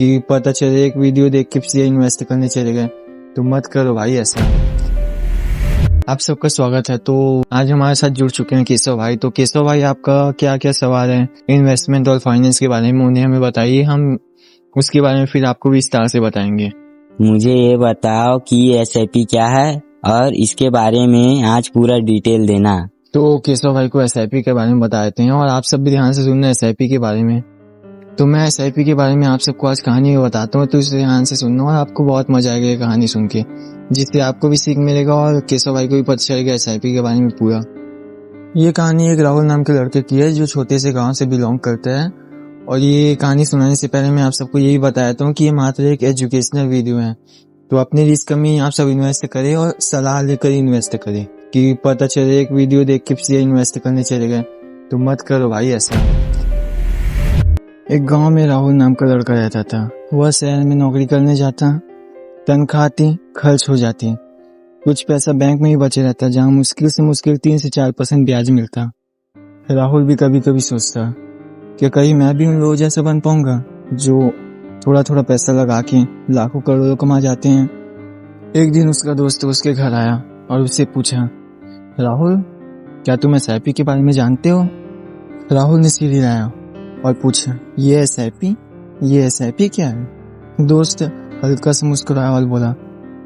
कि पता चले एक वीडियो देख के फिर इन्वेस्ट करने चले गए, तो मत करो भाई ऐसा। आप सबका स्वागत है। तो आज हमारे साथ जुड़ चुके हैं केशव भाई। तो केशव भाई, आपका क्या क्या सवाल है इन्वेस्टमेंट और फाइनेंस के बारे में, उन्हें हमें बताइए। हम उसके बारे में फिर आपको विस्तार से बताएंगे। मुझे ये बताओ कि एसआईपी क्या है और इसके बारे में आज पूरा डिटेल देना। तो केशव भाई को एसआईपी के बारे में बता देते हैं और आप सब भी ध्यान से सुनना एसआईपी के बारे में। तो मैं एसआईपी के बारे में आप सबको आज कहानी में बताता हूँ, तो इसे ध्यान से सुनना और आपको बहुत मजा आएगा ये कहानी सुन के, जिससे आपको भी सीख मिलेगा और केशव भाई को भी पता चलेगा एसआईपी के बारे में पूरा। ये कहानी एक राहुल नाम के लड़के की है जो छोटे से गांव से बिलोंग करता है। और ये कहानी सुनाने से पहले मैं आप सबको यही बताता हूँ कि ये मात्र एक एजुकेशनल वीडियो है। तो अपनी रिस्क में आप सब इन्वेस्ट करें और सलाह लेकर इन्वेस्ट करें, कि पता चले एक वीडियो देख के फिर इन्वेस्ट करने चले गए, तो मत करो भाई ऐसा। एक गांव में राहुल नाम का लड़का रहता था। वह शहर में नौकरी करने जाता, तनख्वाह आती, खर्च हो जाती, कुछ पैसा बैंक में ही बचे रहता, जहां मुश्किल से मुश्किल 3 से 4% ब्याज मिलता। राहुल भी कभी कभी सोचता कि कहीं मैं भी उन लोगों जैसा बन पाऊंगा जो थोड़ा थोड़ा पैसा लगा के लाखों करोड़ों कमा जाते हैं। एक दिन उसका दोस्त उसके घर आया और उससे पूछा, राहुल, क्या तुम एसआईपी के बारे में जानते हो? राहुल ने सिर हिलाया और पूछा, ये एसआईपी क्या है? दोस्त हल्का सा मुस्कुराया और बोला,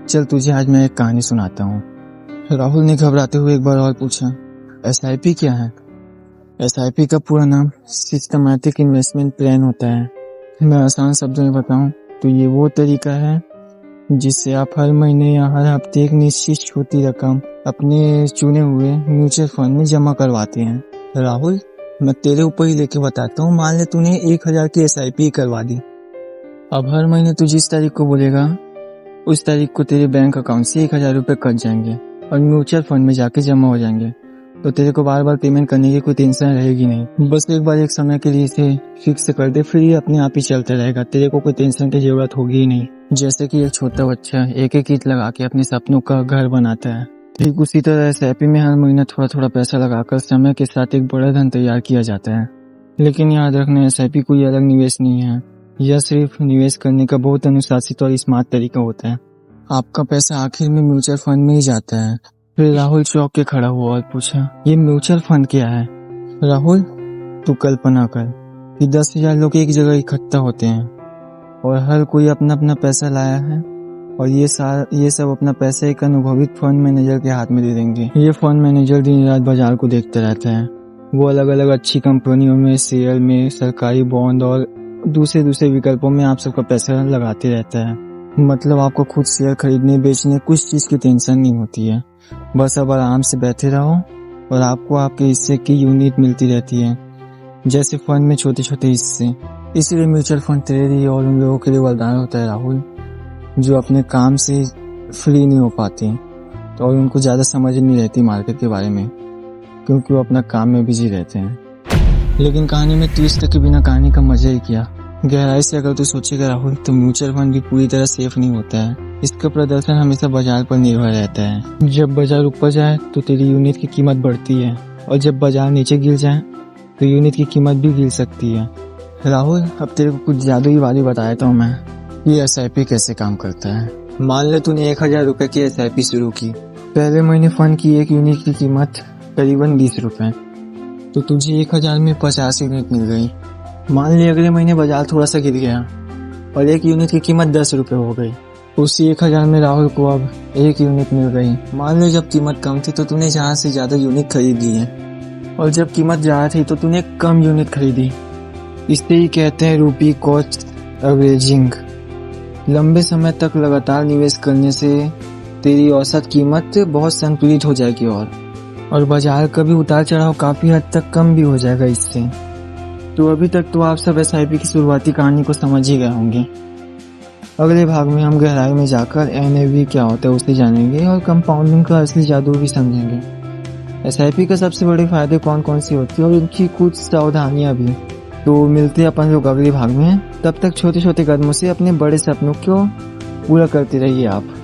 चल तुझे आज मैं एक कहानी सुनाता हूँ। राहुल ने घबराते हुए एक बार और पूछा, एसआईपी क्या है? एसआईपी का पूरा नाम सिस्टमैटिक इन्वेस्टमेंट प्लान होता है। मैं आसान शब्दों में बताऊं तो ये वो तरीका है जिससे आप हर महीने या हर हफ्ते एक निश्चित छोटी रकम अपने चुने हुए म्यूचुअल फंड में जमा करवाते हैं। राहुल, मैं तेरे ऊपर ही लेके बताता हूँ। मान ले तूने 1000 की एसआईपी करवा दी। अब हर महीने तू जिस तारीख को बोलेगा उस तारीख को तेरे बैंक अकाउंट से 1000 रुपए कट जाएंगे और म्यूचुअल फंड में जाके जमा हो जाएंगे। तो तेरे को बार बार पेमेंट करने की कोई टेंशन रहेगी नहीं। बस एक बार एक समय के लिए इसे फिक्स कर दे, फिर ये अपने आप ही चलता रहेगा। तेरे को कोई टेंशन की जरूरत होगी ही नहीं। जैसे कि एक छोटा बच्चा एक एक ईंट लगा के अपने सपनों का घर बनाता है, ठीक उसी तरह एसआईपी में हर महीना थोड़ा थोड़ा पैसा लगाकर समय के साथ एक बड़ा धन तैयार किया जाता है। लेकिन याद रखना, एसआईपी कोई अलग निवेश नहीं है। यह सिर्फ निवेश करने का बहुत अनुशासित और स्मार्ट तरीका होता है। आपका पैसा आखिर में म्यूचुअल फंड में ही जाता है। फिर राहुल चौंक के खड़ा हुआ और पूछा, ये म्यूचुअल फंड क्या है? राहुल, तू कल्पना कर कि 10,000 लोग एक जगह इकट्ठा होते हैं और हर कोई अपना अपना पैसा लाया है और ये सब अपना पैसा एक अनुभवित फंड मैनेजर के हाथ में दे देंगे। ये फंड मैनेजर दिन रात बाजार को देखता रहता है। वो अलग अलग अच्छी कंपनियों में, शेयर में, सरकारी बॉन्ड और दूसरे विकल्पों में आप सबका पैसा लगाते रहता है। मतलब आपको खुद शेयर खरीदने बेचने कुछ चीज की टेंशन नहीं होती है। बस अब आराम से बैठे रहो और आपको आपके हिस्से की यूनिट मिलती रहती है, जैसे फंड में छोटे छोटे हिस्से। इसलिए म्यूचुअल फंड तेरे लिए और उन लोगों के लिए वरदान होता है राहुल, जो अपने काम से फ्री नहीं हो पाते और उनको ज्यादा समझ नहीं रहती मार्केट के बारे में, क्योंकि वो अपना काम में बिजी रहते हैं। लेकिन कहानी में ट्विस्ट के बिना कहानी का मजा ही क्या। गहराई से अगर तू सोचेगा राहुल, तो म्यूचुअल फंड भी पूरी तरह सेफ नहीं होता है। इसका प्रदर्शन हमेशा बाजार पर निर्भर रहता है। जब बाजार ऊपर जाए तो तेरी यूनिट की कीमत बढ़ती है और जब बाजार नीचे गिर जाए तो यूनिट की कीमत भी गिर सकती है। राहुल, अब तेरे को कुछ जादुई वाली बताता हूँ मैं, ये एसआईपी कैसे काम करता है। मान ले तूने 1000 रुपए की एसआईपी शुरू की। पहले महीने फंड की एक यूनिट की कीमत करीबन 20 रुपए, तो तुझे 1000 में 50 यूनिट मिल गई। मान ली अगले महीने बाजार थोड़ा सा गिर गया और एक यूनिट की कीमत 10 रुपए हो गई। उसी 1000 में राहुल को अब एक यूनिट मिल गई। मान लो जब कीमत कम थी तो तूने जहाँ से ज्यादा यूनिट खरीद ली है, और जब कीमत ज्यादा थी तो तूने कम यूनिट खरीदी। इसे ही कहते हैं रूपी कॉस्ट एवरेजिंग। लंबे समय तक लगातार निवेश करने से तेरी औसत कीमत बहुत संतुलित हो जाएगी और बाजार का भी उतार चढ़ाव काफी हद तक कम भी हो जाएगा इससे। तो अभी तक तो आप सब एसआईपी की शुरुआती कहानी को समझ ही गए होंगे। अगले भाग में हम गहराई में जाकर एनएवी क्या होता है उसे जानेंगे और कंपाउंडिंग का असली जादू भी समझेंगे। एसआईपी का सबसे बड़े फायदे कौन कौन सी होती है और उनकी कुछ सावधानियां भी। तो मिलते हैं अपन लोग अगले भाग में। तब तक छोटे छोटे कदमों से अपने बड़े सपनों को पूरा करते रहिए आप।